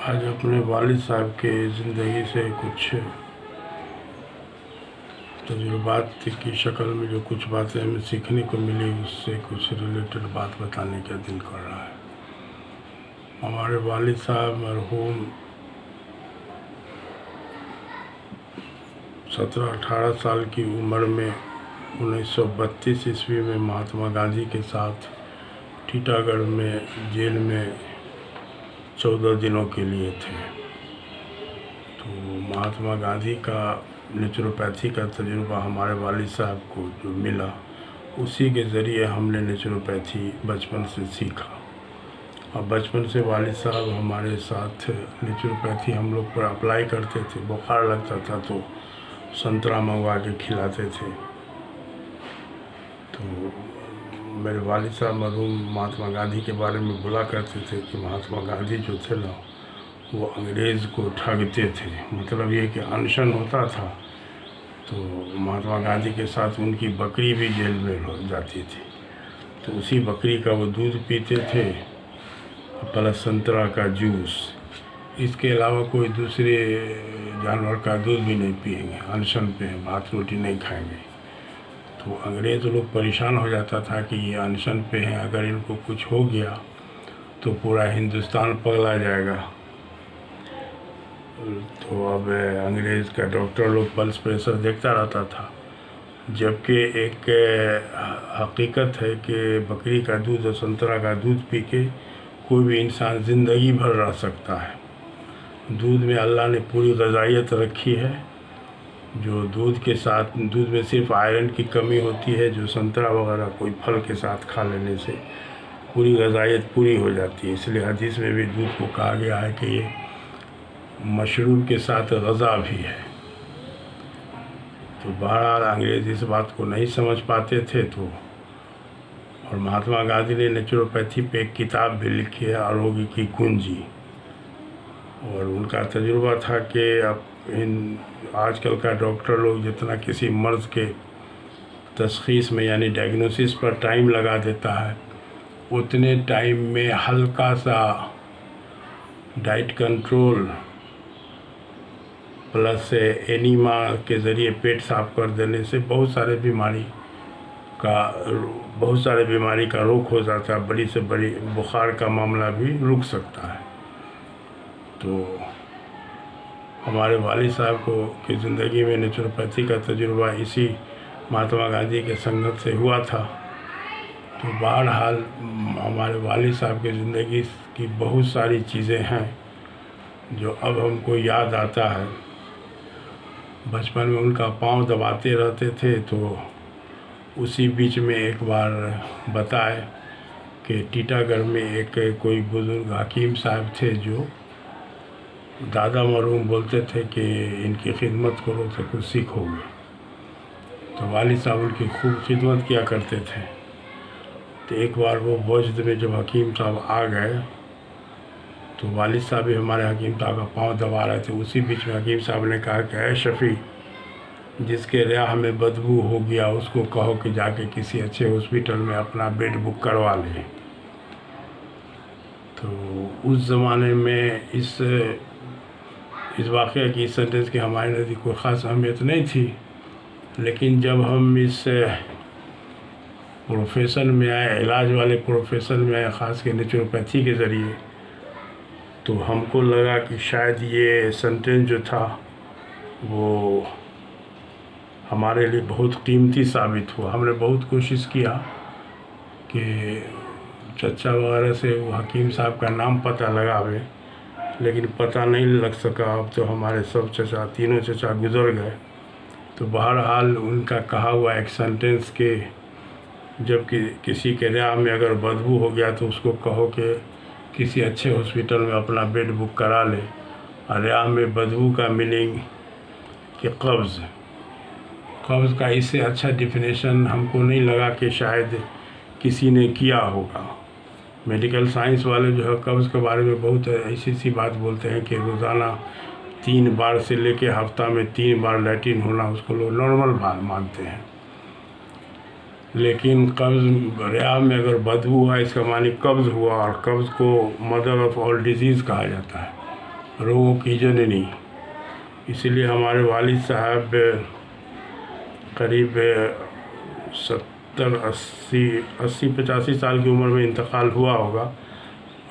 आज अपने वालिद साहब के ज़िंदगी से कुछ तजुर्बात की शक्ल में जो कुछ बातें हमें सीखने को मिली, उससे कुछ रिलेटेड बात बताने का दिल कर रहा है। हमारे वालिद साहब मरहूम 17-18 साल की उम्र में 1932 ईस्वी में महात्मा गांधी के साथ टीटागढ़ में जेल में 14 दिनों के लिए थे। तो महात्मा गांधी का नेचुरोपैथी का तजुर्बा हमारे वालिद साहब को जो मिला, उसी के ज़रिए हमने नेचुरोपैथी बचपन से सीखा। और बचपन से वालिद साहब हमारे साथ नेचुरोपैथी हम लोग पर अप्लाई करते थे। बुखार लगता था तो संतरा मंगवा के खिलाते थे। तो मेरे वालिद साहब मरहूम महात्मा गांधी के बारे में बोला करते थे कि महात्मा गांधी जो थे ना, वो अंग्रेज़ को ठगते थे। मतलब ये कि अनशन होता था तो महात्मा गांधी के साथ उनकी बकरी भी जेल में हो जाती थी, तो उसी बकरी का वो दूध पीते थे प्लस संतरा का जूस। इसके अलावा कोई दूसरे जानवर का दूध भी नहीं पिएंगे, अनशन पे भात रोटी नहीं खाएंगे। तो अंग्रेज़ लोग परेशान हो जाता था कि ये अनशन पे हैं, अगर इनको कुछ हो गया तो पूरा हिंदुस्तान पगला जाएगा। तो अब अंग्रेज़ का डॉक्टर लोग पल्स प्रेशर देखता रहता था, जबकि एक हकीकत है कि बकरी का दूध और संतरा का दूध पी के कोई भी इंसान ज़िंदगी भर रह सकता है। दूध में अल्लाह ने पूरी ग़िज़ाइयत रखी है। जो दूध के साथ, दूध में सिर्फ आयरन की कमी होती है, जो संतरा वगैरह कोई फल के साथ खा लेने से पूरी ग़िज़ाइयत पूरी हो जाती है। इसलिए हदीस में भी दूध को कहा गया है कि ये मशरूब के साथ ग़ज़ा भी है। तो बहरहाल अंग्रेज़ इस बात को नहीं समझ पाते थे। तो और महात्मा गांधी ने नेचुरोपैथी पे एक किताब भी लिखी है, आरोग्य की कुंजी। और उनका तजुर्बा था कि अब आजकल का डॉक्टर लोग जितना किसी मर्ज़ के तशख़ीस में यानी डायग्नोसिस पर टाइम लगा देता है, उतने टाइम में हल्का सा डाइट कंट्रोल प्लस एनीमा के ज़रिए पेट साफ कर देने से बहुत सारे बीमारी का रोक हो जाता है। बड़ी से बड़ी बुखार का मामला भी रुक सकता है। तो हमारे वालिद साहब को की ज़िंदगी में नेचुरोपैथी का तजुर्बा इसी महात्मा गांधी के संगत से हुआ था। तो बहरहाल हमारे वालिद साहब की ज़िंदगी की बहुत सारी चीज़ें हैं जो अब हमको याद आता है। बचपन में उनका पाँव दबाते रहते थे, तो उसी बीच में एक बार बताए कि टीटागढ़ में एक कोई बुज़ुर्ग हकीम साहब थे, जो दादा मरहूम बोलते थे कि इनकी खिदमत करो तो कुछ सीखोगे। तो वालिद साहब उनकी खूब खिदमत किया करते थे। तो एक बार वो वजद में जब हकीम साहब आ गए, तो वालिद साहब भी हमारे हकीम साहब का पाँव दबा रहे थे। उसी बीच में हकीम साहब ने कहा कि ऐ शफ़ी, जिसके रियाह में बदबू हो गया उसको कहो कि जाके किसी अच्छे हॉस्पिटल में अपना बेड बुक करवा ले। तो उस ज़माने में इस वाक़े की, इस सेंटेंस की हमारे नज़दीक कोई ख़ास अहमियत नहीं थी। लेकिन जब हम इस प्रोफेशन में आए, इलाज वाले प्रोफेशन में आए, ख़ास कर नेचुरोपैथी के ज़रिए, तो हमको लगा कि शायद ये सेंटेंस जो था वो हमारे लिए बहुत कीमती साबित हुआ। हमने बहुत कोशिश किया कि चचा वगैरह से वो हकीम साहब का नाम पता लगावे, लेकिन पता नहीं लग सका। अब तो हमारे सब चचा, तीनों चचा गुज़र गए। तो बहरहाल उनका कहा हुआ एक सेंटेंस के, जब किसी के रियाह में अगर बदबू हो गया तो उसको कहो कि किसी अच्छे हॉस्पिटल में अपना बेड बुक करा ले। और रियाह में बदबू का मीनिंग कि कब्ज़ का इससे अच्छा डिफिनेशन हमको नहीं लगा कि शायद किसी ने किया होगा। मेडिकल साइंस वाले जो है कब्ज़ के बारे में बहुत ऐसी बात बोलते हैं कि रोज़ाना 3 बार से लेके हफ्ता में 3 बार लैट्रिन होना, उसको लोग नॉर्मल बात मानते हैं। लेकिन कब्ज़ रियाह में अगर बदबू हुआ, इसका मानी कब्ज़ हुआ, और कब्ज़ को मदर ऑफ़ ऑल डिजीज़ कहा जाता है। रोगों की जननी। इसीलिए हमारे वालिद साहब करीब 70-80-85 साल की उम्र में इंतकाल हुआ होगा।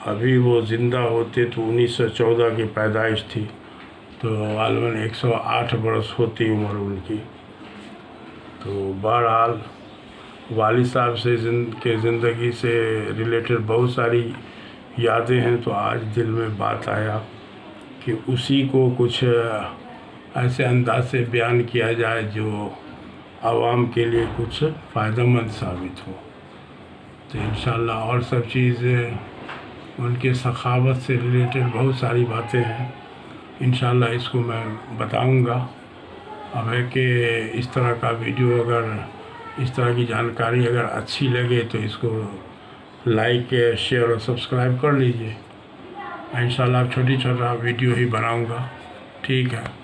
अभी वो ज़िंदा होते तो 1914 की पैदाइश थी, तो गालिबन 108 बरस होती उम्र उनकी। तो बहरहाल वालिद साहब से के ज़िंदगी से रिलेटेड बहुत सारी यादें हैं। तो आज दिल में बात आया कि उसी को कुछ ऐसे अंदाज से बयान किया जाए जो आवाम के लिए कुछ फ़ायदेमंद साबित हो। तो इंशाअल्लाह और सब चीज़ उनके सखावत से रिलेटेड बहुत सारी बातें हैं, इंशाअल्लाह इसको मैं बताऊंगा। अब है कि इस तरह का वीडियो अगर इस तरह की जानकारी अगर अच्छी लगे तो इसको लाइक शेयर और सब्सक्राइब कर लीजिए। इंशाअल्लाह छोटा वीडियो ही बनाऊंगा। ठीक है।